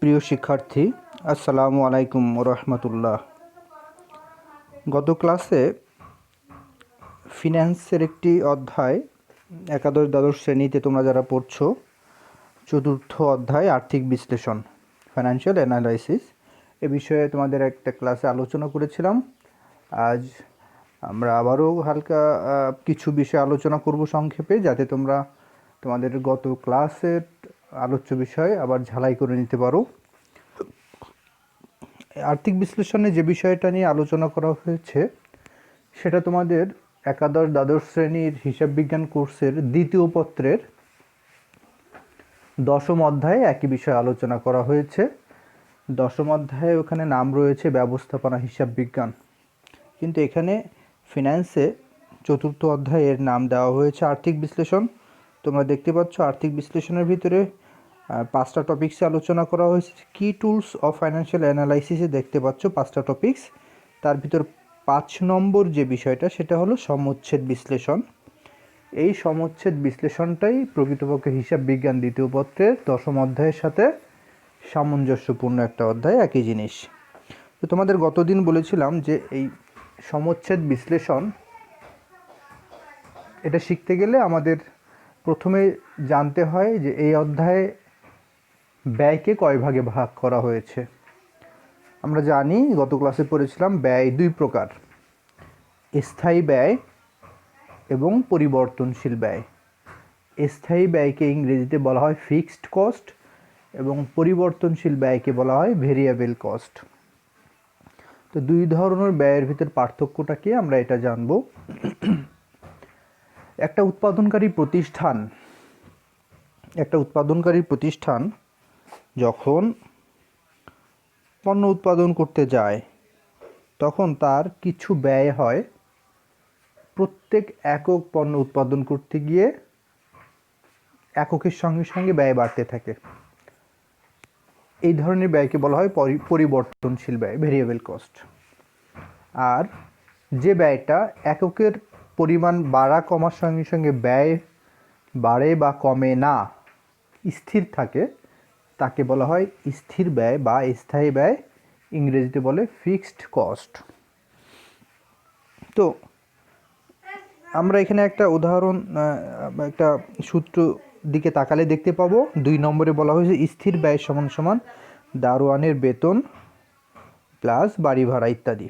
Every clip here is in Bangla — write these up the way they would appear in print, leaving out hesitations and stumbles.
প্রিয় শিক্ষার্থী, আসসালামু আলাইকুম রহমতুল্লাহ। গত ক্লাসে ফিন্যান্সের একটি অধ্যায় একাদশ দ্বাদশ শ্রেণীতে তোমরা যারা পড়ছো, চতুর্থ অধ্যায় আর্থিক বিশ্লেষণ, ফাইন্যান্সিয়াল অ্যানালাইসিস, এ বিষয়ে তোমাদের একটা ক্লাসে আলোচনা করেছিলাম। আজ আমরা আবারও হালকা কিছু বিষয় আলোচনা করব সংক্ষেপে, যাতে তোমরা তোমাদের গত ক্লাসের আলোচ্য বিষয় আবার ঝালাই করে নিতে পারো। আর্থিক বিশ্লেষণে যে বিষয়টা নিয়ে আলোচনা করা হয়েছে সেটা তোমাদের একাদশ দ্বাদশ শ্রেণীর হিসাব বিজ্ঞান কোর্সের দ্বিতীয় পত্রের 10ম অধ্যায়ে একই বিষয় আলোচনা করা হয়েছে। 10ম অধ্যায়ে ওখানে নাম রয়েছে ব্যবস্থাপনা হিসাব বিজ্ঞান, কিন্তু এখানে ফিন্যান্সে চতুর্থ অধ্যায়ের নাম দেওয়া হয়েছে আর্থিক বিশ্লেষণ। তোমরা দেখতে পাচ্ছ আর্থিক বিশ্লেষণের ভিতরে 5টা টপিক্সে আলোচনা করা হয়েছে। কি টুলস অফ ফাইন্যান্সিয়াল অ্যানালাইসিসে দেখতে পাচ্ছ 5টা টপিক্স। তার ভিতর 5 নম্বর যে বিষয়টা সেটা হলো সমচ্ছেদ বিশ্লেষণ। এই সমচ্ছেদ বিশ্লেষণটাই প্রকৃতপক্ষে হিসাব বিজ্ঞান দ্বিতীয় পত্রের 10ম অধ্যায়ের সাথে সামঞ্জস্যপূর্ণ একটা অধ্যায়, একই জিনিস। তো তোমাদের গতদিন বলেছিলাম যে এই সমচ্ছেদ বিশ্লেষণ এটা শিখতে গেলে আমাদের প্রথমে জানতে হয় যে এই অধ্যায়ে ব্যয়কে কয় ভাগে ভাগ করা হয়েছে। আমরা জানি, গত ক্লাসে পড়েছিলাম, ব্যয় দুই প্রকার: স্থায়ী ব্যয় এবং পরিবর্তনশীল ব্যয়। স্থায়ী ব্যয়কে ইংরেজিতে বলা হয় ফিক্সড কস্ট এবং পরিবর্তনশীল ব্যয়কে বলা হয় ভেরিয়েবল কস্ট। তো দুই ধরনের ব্যয়ের ভিতর পার্থক্যটা কি আমরা এটা জানব। একটা উৎপাদনকারী প্রতিষ্ঠান যখন পণ্য উৎপাদন করতে যায় তখন তার কিছু ব্যয় হয়। প্রত্যেক একক পণ্য উৎপাদন করতে গিয়ে এককের সঙ্গে সঙ্গে ব্যয় বাড়তে থাকে। এই ধরনের ব্যয়কে বলা হয় পরিবর্তনশীল ব্যয়, ভেরিয়েবল কস্ট। আর যে ব্যয়টা এককের পরিমাণ বাড়া কমার সঙ্গে সঙ্গে ব্যয় বাড়ে বা কমে না, স্থির থাকে, তাকে বলা হয় স্থির ব্যয় বা স্থায়ী ব্যয়, ইংরেজিতে বলে ফিক্সড কস্ট। তো আমরা এখানে একটা উদাহরণ, একটা সূত্র দিকে তাকালে দেখতে পাবো। 2 নম্বরে বলা হয়েছে স্থির ব্যয় সমান সমান দারোয়ানের বেতন প্লাস বাড়ি ভাড়া ইত্যাদি।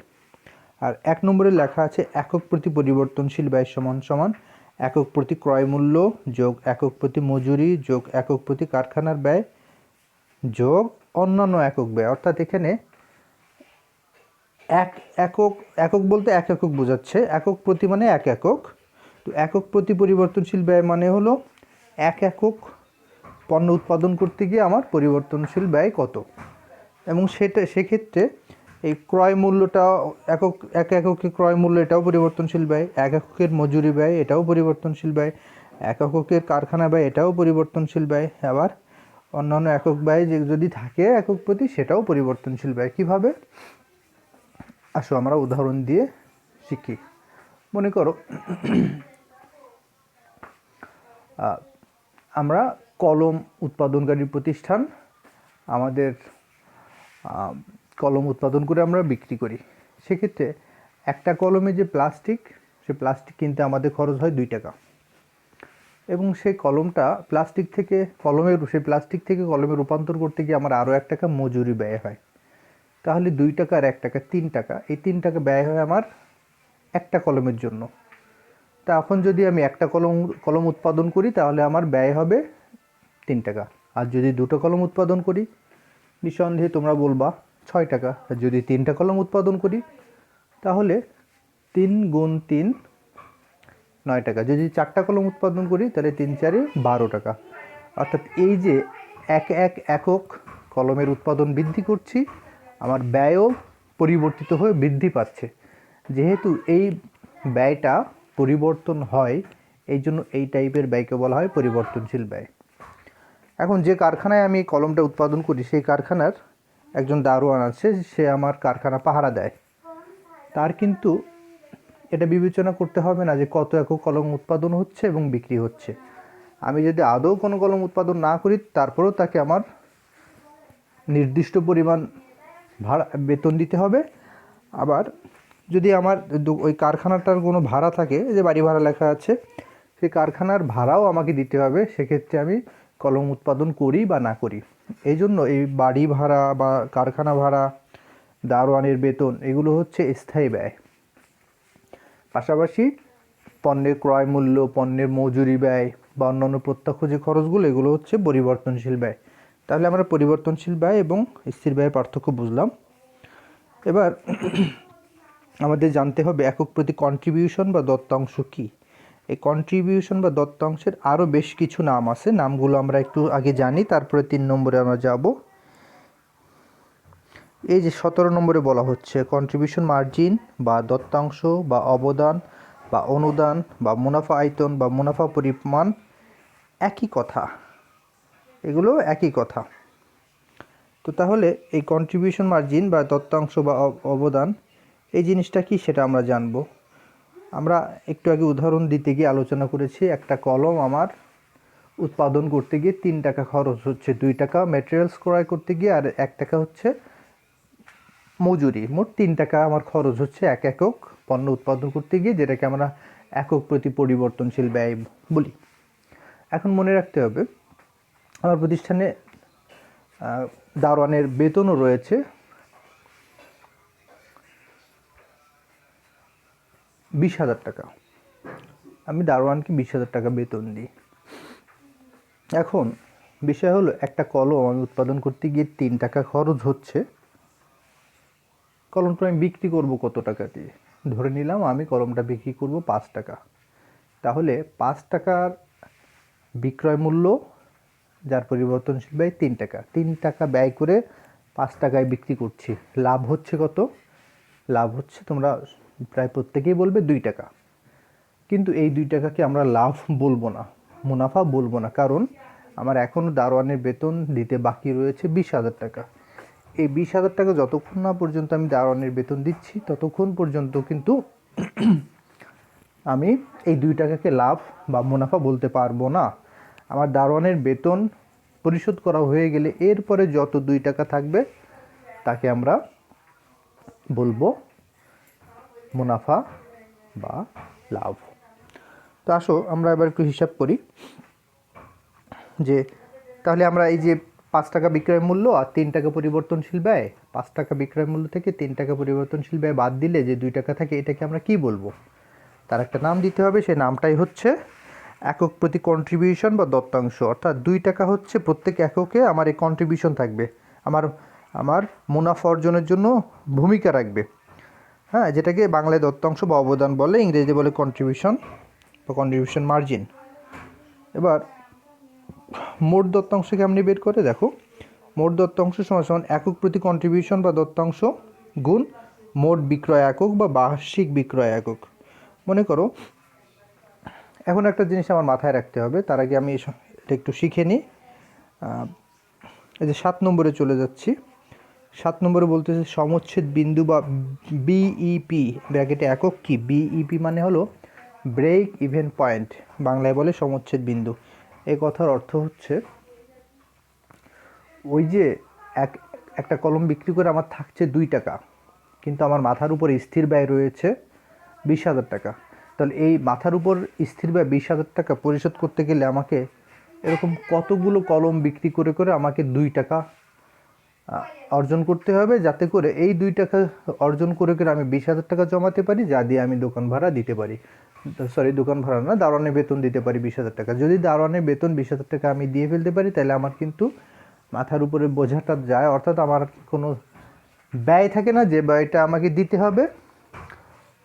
আর 1 নম্বরে লেখা আছে একক প্রতি পরিবর্তনশীল ব্যয় সমান সমান একক প্রতি ক্রয় মূল্য যোগ একক প্রতি মজুরি যোগ একক প্রতি কারখানার ব্যয় যোগ অন্যান্য একক ব্যয়। অর্থাৎ এখানে একক বলতে এক একক বোঝাচ্ছে, একক প্রতি মানে এক একক। তো একক প্রতি পরিবর্তনশীল ব্যয় মানে হলো এক একক পণ্য উৎপাদন করতে গিয়ে আমার পরিবর্তনশীল ব্যয় কত, এবং সেক্ষেত্রে এই ক্রয় মূল্যটা এক এককের ক্রয় মূল্য এটাও পরিবর্তনশীল ব্যয়, এক এককের মজুরি ব্যয় এটাও পরিবর্তনশীল ব্যয়, এক এককের কারখানা ব্যয় এটাও পরিবর্তনশীল ব্যয়, আবার অন্যান্য একক ব্যয় যে যদি থাকে একক প্রতি সেটাও পরিবর্তনশীল ব্যয়। কিভাবে? আসো আমরা উদাহরণ দিয়ে শিখি। মনে করো আমরা কলম উৎপাদনকারী প্রতিষ্ঠান, আমাদের কলম উৎপাদন করে আমরা বিক্রি করি। সেক্ষেত্রে একটা কলমে যে প্লাস্টিক, সে প্লাস্টিক কিনতে আমাদের খরচ হয় 2 টাকা, এবং সেই কলমটা সেই প্লাস্টিক থেকে কলমে রূপান্তর করতে গিয়ে আমার আরও 1 টাকা মজুরি ব্যয় হয়। তাহলে 2 টাকা আর 1 টাকা 3 টাকা, এই 3 টাকা ব্যয় হয় আমার একটা কলমের জন্য। তা এখন যদি আমি একটা কলম উৎপাদন করি তাহলে আমার ব্যয় হবে 3 টাকা, আর যদি 2টো কলম উৎপাদন করি নিঃসন্দেহে তোমরা বলবা 6 টাকা। আর যদি 3টা কলম উৎপাদন করি তাহলে 3 গুণ 3 9 টাকা। যদি 4টা কলম উৎপাদন করি তাহলে 3 4 12 টাকা। অর্থাৎ এই যে একক কলমের উৎপাদন বৃদ্ধি করছি, আমার ব্যয়ও পরিবর্তিত হয়ে বৃদ্ধি পাচ্ছে। যেহেতু এই ব্যয়টা পরিবর্তন হয়, এই জন্য এই টাইপের ব্যয়কে বলা হয় পরিবর্তনশীল ব্যয়। এখন যে কারখানায় আমি কলমটা উৎপাদন করি সেই কারখানার একজন দারোয়ান আছে, সে আমার কারখানা পাহারা দেয়। তার কিন্তু এটা বিবেচনা করতে হবে না যে কত একক কলম উৎপাদন হচ্ছে এবং বিক্রি হচ্ছে। আমি যদি আদৌ কোনো কলম উৎপাদন না করি তারপরেও তাকে আমার নির্দিষ্ট পরিমাণ ভাড়া বেতন দিতে হবে। আবার যদি আমার ওই কারখানাটার কোনো ভাড়া থাকে, যে বাড়ি ভাড়া লেখা আছে, সেই কারখানার ভাড়াও আমাকে দিতে হবে, সেক্ষেত্রে আমি কলম উৎপাদন করি বা না করি। এই জন্য এই বাড়ি ভাড়া বা কারখানা ভাড়া, দারোয়ানের বেতন, এগুলো হচ্ছে স্থায়ী ব্যয়। পাশাপাশি পণ্যের ক্রয় মূল্য, পণ্যের মজুরি ব্যয় বা অন্যান্য প্রত্যক্ষ যে খরচগুলো, এগুলো হচ্ছে পরিবর্তনশীল ব্যয়। তাহলে আমরা পরিবর্তনশীল ব্যয় এবং স্থির ব্যয়ের পার্থক্য বুঝলাম। এবার আমাদের জানতে হবে একক প্রতি কন্ট্রিবিউশন বা দত্তাংশ কী। এই কন্ট্রিবিউশন বা দত্তাংশের আরও বেশ কিছু নাম আছে, নামগুলো আমরা একটু আগে জানি, তারপরে 3 নম্বরে আমরা যাব। এই যে 17 নম্বরে বলা হচ্ছে কন্ট্রিবিউশন মার্জিন বা দত্তাংশ বা অবদান বা অনুদান বা মুনাফা আয়তন বা মুনাফা পরিমাণ একই কথা, এগুলো একই কথা। তো তাহলে এই কন্ট্রিবিউশন মার্জিন বা দত্তাংশ বা অবদান, এই জিনিসটা কি সেটা আমরা জানব। আমরা একটু আগে উদাহরণ দিতে গিয়ে আলোচনা করেছি, একটা কলম আমার উৎপাদন করতে গিয়ে 3 টাকা খরচ হচ্ছে, 2 টাকা ম্যাটেরিয়ালস ক্রয় করতে গিয়ে, আর 1 টাকা হচ্ছে মজুরি। মোট 3 টাকা আমার খরচ হচ্ছে এক একক পণ্য উৎপাদন করতে গিয়ে, যেটাকে আমরা একক প্রতি পরিবর্তনশীল ব্যয় বলি। এখন মনে রাখতে হবে আমার প্রতিষ্ঠানে দারোয়ানের বেতনও রয়েছে 20,000 টাকা। আমি দারোয়ানকে 20,000 টাকা বেতন দিই। এখন বিষয় হলো, একটা কলম আমি উৎপাদন করতে গিয়ে 3 টাকা খরচ হচ্ছে, কলমটা আমি বিক্রি করব কত টাকা দিয়ে? ধরে নিলাম আমি কলমটা বিক্রি করব 5 টাকা। তাহলে 5 টাকার বিক্রয় মূল্য, যার পরিবর্তনশীল ব্যয় 3 টাকা, 3 টাকা ব্যয় করে 5 টাকায় বিক্রি করছি। লাভ হচ্ছে কত? লাভ হচ্ছে, তোমরা প্রায় প্রত্যেকেই বলবে 2 টাকা। কিন্তু এই 2 টাকাকে আমরা লাভ বলবো না, মুনাফা বলবো না, কারণ আমার এখনও দারোয়ানের বেতন দিতে বাকি রয়েছে 20,000 টাকা। এই 20,000 টাকা যতক্ষণ না পর্যন্ত আমি দারোয়ানের বেতন দিচ্ছি, ততক্ষণ পর্যন্ত কিন্তু আমি এই 2 টাকাকে লাভ বা মুনাফা বলতে পারবো না। আমার দারোয়ানের বেতন পরিশোধ করা হয়ে গেলে এরপরে যত 2 টাকা থাকবে তাকে আমরা বলবো মুনাফা বা লাভ। তো আসো আমরা এবার একটু হিসাব করি, যে তাহলে আমরা এই যে 5 টাকা বিক্রয় মূল্য আর 3 টাকা পরিবর্তনশীল ব্যয়, 5 টাকা বিক্রয় মূল্য থেকে 3 টাকা পরিবর্তনশীল ব্যয় বাদ দিলে যে 2 টাকা থাকে, এটাকে আমরা কি বলবো? তার একটা নাম দিতে হবে, সেই নামটাই হচ্ছে একক প্রতি কন্ট্রিবিউশন বা দত্তাংশ। অর্থাৎ 2 টাকা হচ্ছে প্রত্যেক এককে আমার এই কন্ট্রিবিউশন থাকবে, আমার আমার মুনাফা অর্জনের জন্য ভূমিকা রাখবে। হ্যাঁ, যেটাকে বাংলায় দত্তাংশ বা অবদান বলে, ইংরেজিতে বলে কন্ট্রিবিউশন বা কন্ট্রিবিউশন মার্জিন। এবার মোট দত্তাংশ কেমনি বের করে দেখো, মোট দত্তাংশ সমান একক প্রতি কন্ট্রিবিউশন বা দত্তাংশ গুণ মোট বিক্রয় একক বা বার্ষিক বিক্রয় একক। মনে করো, এখন একটা জিনিস আমার মাথায় রাখতে হবে, তার আগে আমি এটা একটু শিখে নিই। এই যে 7 নম্বরে চলে যাচ্ছি। 7 নম্বরে বলতেছে সমচ্ছেদ বিন্দু বা বিইপি, ব্র্যাকেটে একক কি? বিইপি মানে হলো ব্রেক ইভেন পয়েন্ট, বাংলায় বলে সমচ্ছেদ বিন্দু। এই কথার অর্থ হচ্ছে, ওই যে একটা কলম বিক্রি করে আমার থাকছে 2 টাকা, কিন্তু আমার মাথার উপর স্থির ব্যয় রয়েছে 20,000 টাকা। তাহলে এই মাথার উপর স্থির ব্যয় 20,000 টাকা পরিশোধ করতে গেলে আমাকে এরকম কতগুলো কলম বিক্রি করে করে আমাকে 2 টাকা অর্জন করতে হবে, যাতে করে এই 2 টাকা অর্জন করে করে আমি 20,000 টাকা জমাতে পারি, যা দিয়ে আমি দোকান ভাড়া দিতে পারি। দোকান ভাড়া না, দারোয়ানের বেতন দিতে পারি 20,000 টাকা। যদি দারোয়ানের বেতন 20,000 টাকা আমি দিয়ে ফেলতে পারি, তাহলে আমার কিন্তু মাথার উপরে বোঝাটা যায়, অর্থাৎ আমার কোনো ব্যয় থাকে না যে ব্যয়টা আমাকে দিতে হবে,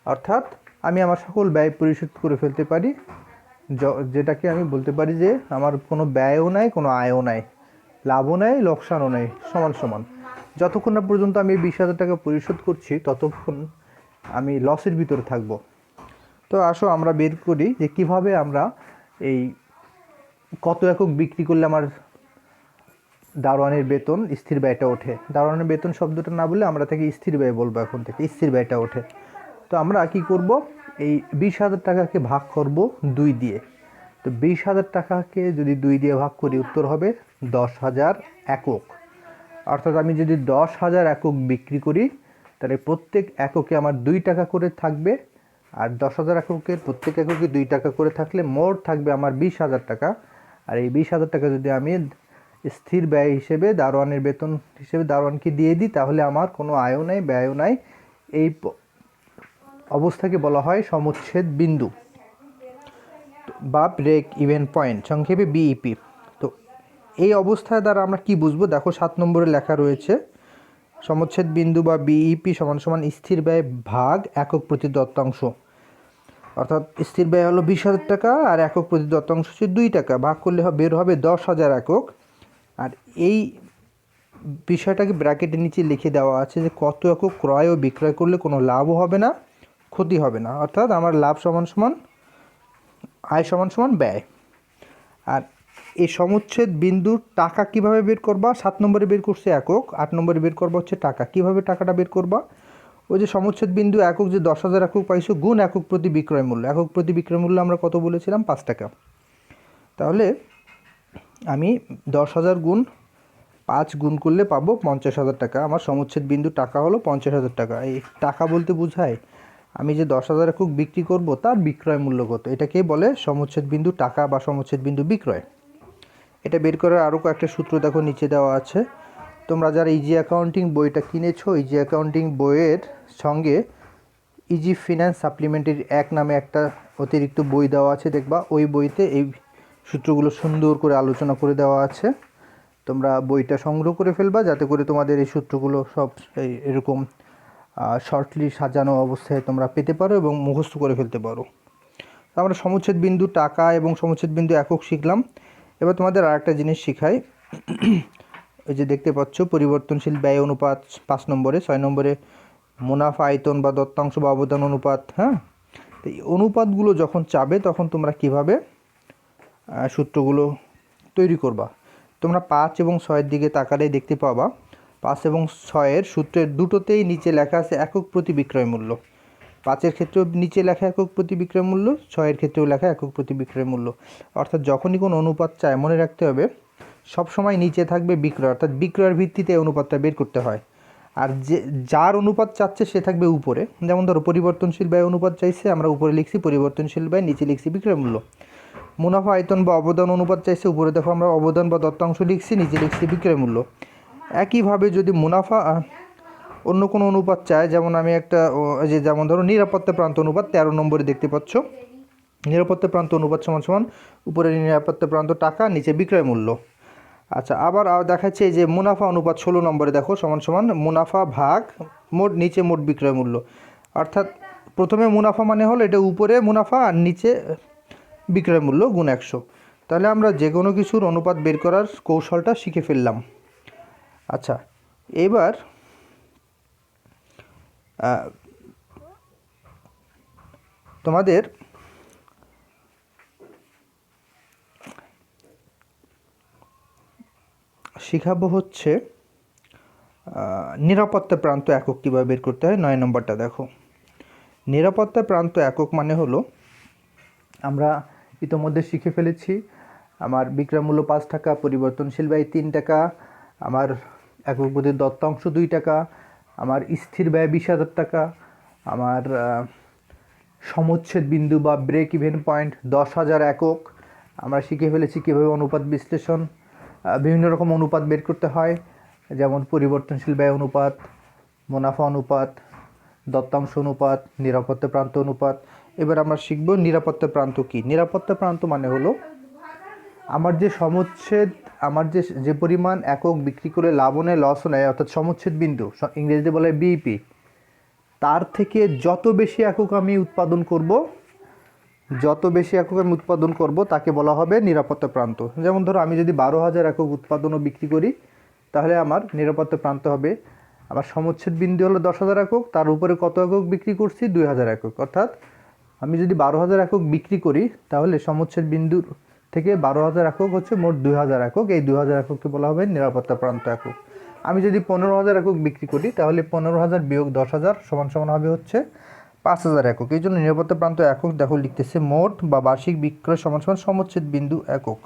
অর্থাৎ আমি আমার সকল ব্যয় পরিশোধ করে ফেলতে পারি, যেটাকে আমি বলতে পারি যে আমার কোনো ব্যয়ও নাই, কোনো আয়ও নাই, লাভও নাই, লোকসানও নাই, সমান সমান। যতক্ষণ না পর্যন্ত আমি 20,000 টাকা পরিশোধ করছি, ততক্ষণ আমি লসের ভিতরে থাকব। তো আসো আমরা বের করি যে কিভাবে আমরা এই কত একক বিক্রি করলে আমার দারোয়ানের বেতন স্থির ব্যয়টা ওঠে। দারোয়ানের বেতন শব্দটা না বলে আমরা তাকে স্থির ব্যয় বলবো, এখন থেকে স্থির ব্যয়টা ওঠে। তো আমরা কি করব, এই 20,000 টাকাকে ভাগ করব 2 দিয়ে। তো 20,000 টাকাকে যদি 2 দিয়ে ভাগ করি, উত্তর হবে 10,000 একক। অর্থাৎ আমি যদি 10,000 একক বিক্রি করি তাহলে প্রত্যেক এককে আমার 2 টাকা করে থাকবে, আর 10,000 এককের প্রত্যেক এককে 2 টাকা করে থাকলে মোট থাকবে আমার 20,000 টাকা। আর এই 20,000 টাকা যদি আমি স্থির ব্যয় হিসেবে দারোয়ানের বেতন হিসেবে দারোয়ানকে দিয়ে দিই তাহলে আমার কোনো আয়ও নাই ব্যয়ও নাই। এই অবস্থাকে বলা হয় সমুচ্ছেদ বিন্দু বা ব্রেক ইভেন পয়েন্ট, সংক্ষেপে বিইপি। তো এই অবস্থায় দ্বারা আমরা কি বুঝবো? দেখো 7 নম্বরে লেখা রয়েছে সমুচ্ছেদ বিন্দু বা বিইপি সমান সমান স্থির ব্যয় ভাগ একক প্রতি দত্তাংশ। অর্থাৎ স্থির ব্যয় হলো 20,000 টাকা আর একক প্রতি দত্তাংশ হচ্ছে 2 টাকা, ভাগ করলে বের হবে 10,000 একক। আর এই বিষয়টাকে ব্র্যাকেটের নিচে লিখে দেওয়া আছে যে কত একক ক্রয় ও বিক্রয় করলে কোনো লাভও হবে না ক্ষতি হবে না, অর্থাৎ আমার লাভ সমান সমান আয় সমান সমান ব্যয়। আর এই সমুচ্ছেদ বিন্দুর টাকা কিভাবে বের করবা? 7 নম্বরে বের করছে একক, 8 নম্বরে বের করবা হচ্ছে টাকা। কিভাবে টাকাটা বের করবা? ওই যে সমুচ্ছেদ বিন্দু একক যে 10,000 একক পাইছো গুণ একক প্রতি বিক্রয় মূল্য। একক প্রতি বিক্রয় মূল্য আমরা কত বলেছিলাম? 5 টাকা। তাহলে আমি 10,000 গুণ 5 গুণ করলে পাবো 50,000 টাকা। আমার সমুচ্ছেদ বিন্দু টাকা হলো 50,000 টাকা। এই টাকা বলতে বোঝায় আমি যে 10,000 একক বিক্রি করব তার বিক্রয় মূল্য কত, এটাকেই বলে সমুচ্ছেদ বিন্দু টাকা বা সমুচ্ছেদ বিন্দু বিক্রয়। এটা বের করার আরও কয়েকটা সূত্র দেখো নিচে দেওয়া আছে। তোমরা যারা ইজি অ্যাকাউন্টিং বইটা কিনেছো, ইজি অ্যাকাউন্টিং বইয়ের সঙ্গে ইজি ফিন্যান্স সাপ্লিমেন্টারি 1 নামে একটা অতিরিক্ত বই দেওয়া আছে, দেখবা ওই বইতে এই সূত্রগুলো সুন্দর করে আলোচনা করে দেওয়া আছে। তোমরা বইটা সংগ্রহ করে ফেলবা যাতে করে তোমাদের এই সূত্রগুলো সব এরকম শর্টলি সাজানো অবস্থায় তোমরা পেতে পারো এবং মুখস্থ করে ফেলতে পারো। আমরা সমুচ্ছেদ বিন্দু টাকা এবং সমুচ্ছেদ বিন্দু একক শিখলাম। এবার তোমাদের আরেকটা জিনিস শিখাই। এই যে দেখতে পাচ্ছ পরিবর্তনশীল ব্যয় অনুপাত 5 নম্বরে, 6 নম্বরে মুনাফা আয়তন বা দত্তাংশ বা অবদান অনুপাত। হ্যাঁ, তো এই অনুপাতগুলো যখন চাবে তখন তোমরা কিভাবে সূত্রগুলো তৈরি করবা? তোমরা 5 এবং 6-এর দিকে তাকালেই দেখতে পাবা 5 এবং 6-এর সূত্রের দুটোতেই নিচে লেখা আছে একক প্রতি বিক্রয় মূল্য। 5-এর ক্ষেত্রেও নিচে লেখা একক প্রতি বিক্রয় মূল্য, 6-এর ক্ষেত্রেও লেখা একক প্রতি বিক্রয় মূল্য। অর্থাৎ যখনই কোনো অনুপাত চায় মনে রাখতে হবে সবসময় নিচে থাকবে বিক্রয়, অর্থাৎ বিক্রয়ের ভিত্তিতে অনুপাতটা বের করতে হয়। আর যার অনুপাত চাচ্ছে সে থাকবে উপরে। যেমন ধরো পরিবর্তনশীল ব্যয় অনুপাত চাইছে, আমরা উপরে লিখছি পরিবর্তনশীল ব্যয়, নিচে লিখছি বিক্রয় মূল্য। মুনাফা আয়তন বা অবদান অনুপাত চাইছে, উপরে দেখো আমরা অবদান বা দত্তাংশ লিখছি, নিচে লিখছি বিক্রয় মূল্য। একইভাবে যদি মুনাফা অন্য কোনো অনুপাত চায়, যেমন আমি একটা যেমন ধরো নিরাপত্তা প্রান্ত অনুপাত 13 নম্বরে দেখতে পাচ্ছ, নিরাপত্তা প্রান্ত অনুপাত সমান সমান উপরে নিরাপত্তা প্রান্ত টাকা, নিচে বিক্রয় মূল্য। আচ্ছা, আবার দেখাচ্ছে যে মুনাফা অনুপাত 16 নম্বরে দেখো সমান সমান মুনাফা ভাগ মোট, নিচে মোট বিক্রয় মূল্য। অর্থাৎ প্রথমে মুনাফা মানে হলো এটা উপরে মুনাফা আর নিচে বিক্রয় মূল্য গুণ 100। তাহলে আমরা যে কোনো কিছুর অনুপাত বের করার কৌশলটা শিখে ফেললাম। আচ্ছা, এবার তোমাদের শিখাবো হচ্ছে নিরাপত্তা প্রান্ত একক কীভাবে বের করতে হয়। 9 নম্বরটা দেখো। নিরাপত্তা প্রান্ত একক মানে হলো আমরা ইতোমধ্যে শিখে ফেলেছি আমার বিক্রয় মূল্য 5 টাকা, পরিবর্তনশীল ব্যয় 3 টাকা, আমার একক প্রতি দত্তাংশ 2 টাকা, আমার স্থির ব্যয় 20,000 টাকা, আমার সমুচ্ছেদ বিন্দু বা ব্রেক ইভেন পয়েন্ট 10,000 একক। আমরা শিখে ফেলেছি কীভাবে অনুপাত বিশ্লেষণ, বিভিন্ন রকম অনুপাত বের করতে হয়, যেমন পরিবর্তনশীল ব্যয় অনুপাত, মুনাফা অনুপাত, দত্তাংশ অনুপাত, নিরাপত্তা প্রান্ত অনুপাত। এবার আমরা শিখব নিরাপত্তা প্রান্ত কী। নিরাপত্তা প্রান্ত মানে হলো আমার যে সমুচ্ছেদ, আমার যে পরিমাণ একক বিক্রি করে লাভও নেয় লসও নেয়, অর্থাৎ সমুচ্ছেদ বিন্দু, ইংরেজিতে বলে বিইপি, তার থেকে যত বেশি একক আমি উৎপাদন করব তাকে বলা হবে নিরাপত্তা প্রান্ত। যেমন ধরো আমি যদি 12,000 একক উৎপাদন ও বিক্রি করি তাহলে আমার নিরাপত্তা প্রান্ত হবে, আমার সমুচ্ছেদ বিন্দু হলো 10,000 একক, তার উপরে কত একক বিক্রি করছি? 2,000 একক। অর্থাৎ আমি যদি 12,000 একক বিক্রি করি তাহলে সমুচ্ছেদ বিন্দুর থেকে 12,000 একক হচ্ছে মোট 2,000 একক। এই 2,000 এককে বলা হবে নিরাপত্তা প্রান্ত একক। আমি যদি 15,000 একক বিক্রি করি তাহলে 15,000 বিয়োগ 10,000 সমান সমান হবে হচ্ছে 5,000 একক। এই জন্য নিরাপত্তা প্রান্ত একক দেখো লিখতেছে মোট বা বার্ষিক বিক্রয় সমান সমান সমুচ্ছেদ বিন্দু একক।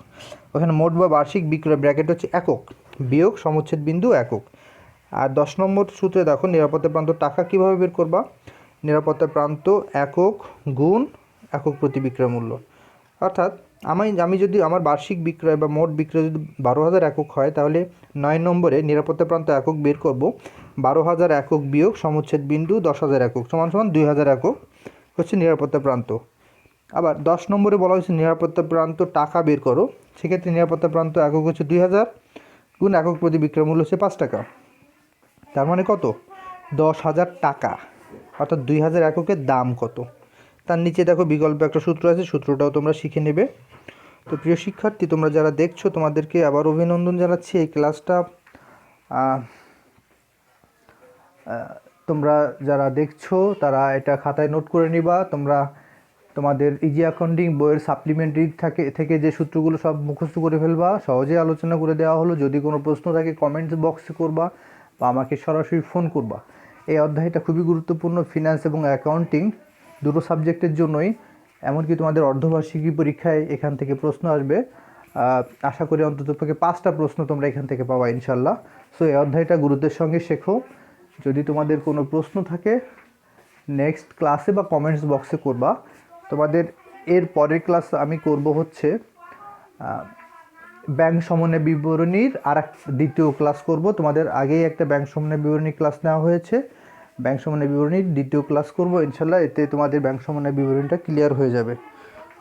ওখানে মোট বা বার্ষিক বিক্রয় ব্র্যাকেট হচ্ছে একক বিয়োগ সমুচ্ছেদ বিন্দু একক। আর 10 নম্বর সূত্রে দেখো নিরাপত্তা প্রান্ত টাকা কীভাবে বের করবা। নিরাপত্তা প্রান্ত একক গুণ একক প্রতি বিক্রয় মূল্য। অর্থাৎ আমি যদি আমার বার্ষিক বিক্রয় বা মোট বিক্রয় যদি 12,000 একক হয়, তাহলে 9 নম্বরে নিরাপত্তা প্রান্ত একক বের করব। 12,000 একক বিয়োগ সমচ্ছেদ বিন্দু 10,000 একক সমান সমান 2,000 একক হচ্ছে নিরাপত্তা প্রান্ত। আবার 10 নম্বরে বলা হয়েছে নিরাপত্তা প্রান্ত টাকা বের করো। সেক্ষেত্রে নিরাপত্তা প্রান্ত একক হচ্ছে 2,000 গুণ একক প্রতি বিক্রয় মূল্য হচ্ছে 5 টাকা। তার মানে কত? 10,000 টাকা। অর্থাৎ 2,000 এককের দাম কত। তার নিচে দেখো বিকল্প একটা সূত্র আছে, সূত্রটাও তোমরা শিখে নেবে। তো প্রিয় শিক্ষার্থী, তোমরা যারা দেখছো তোমাদেরকে আবার অভিনন্দন জানাচ্ছি। এই ক্লাসটা তোমরা যারা দেখছো তারা এটা খাতায় নোট করে নিবা। তোমরা তোমাদের ইজি অ্যাকাউন্টিং বইয়ের সাপ্লিমেন্টারি থেকে যে সূত্রগুলো সব মুখস্থ করে ফেলবা। সহজে আলোচনা করে দেওয়া হলো। যদি কোনো প্রশ্ন থাকে কমেন্টস বক্সে করবা বা আমাকে সরাসরি ফোন করবা। এই অধ্যায়টা খুবই গুরুত্বপূর্ণ, ফিনান্স এবং অ্যাকাউন্টিং দুটো সাবজেক্টের জন্যই। এমনকি তোমাদের অর্ধবার্ষিকী পরীক্ষায় এখান থেকে প্রশ্ন আসবে। আশা করি অন্ততপক্ষে 5টা প্রশ্ন তোমরা এখান থেকে পাবা ইনশাল্লাহ। সো এই অধ্যায়টা গুরুত্বের সঙ্গে শেখো। যদি তোমাদের কোনো প্রশ্ন থাকে নেক্সট ক্লাসে বা কমেন্টস বক্সে করবা। তোমাদের এর পরের ক্লাস আমি করব হচ্ছে ব্যাংক সমন্বয় বিবরণীর দ্বিতীয় ক্লাস করব। তোমাদের আগেই একটা ব্যাংক সমন্বয় বিবরণী ক্লাস নেওয়া হয়েছে। ব্যাংক সমন্বয় বিবরণীর দ্বিতীয় ক্লাস করব ইনশাল্লাহ। এতে তোমাদের ব্যাংক সমন্বয় বিবরণীটা ক্লিয়ার হয়ে যাবে।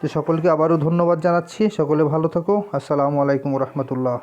তো সকলকে আবারও ধন্যবাদ জানাচ্ছি। সকলে ভালো থাকো। আসসালামু আলাইকুম রহমতুল্লাহ।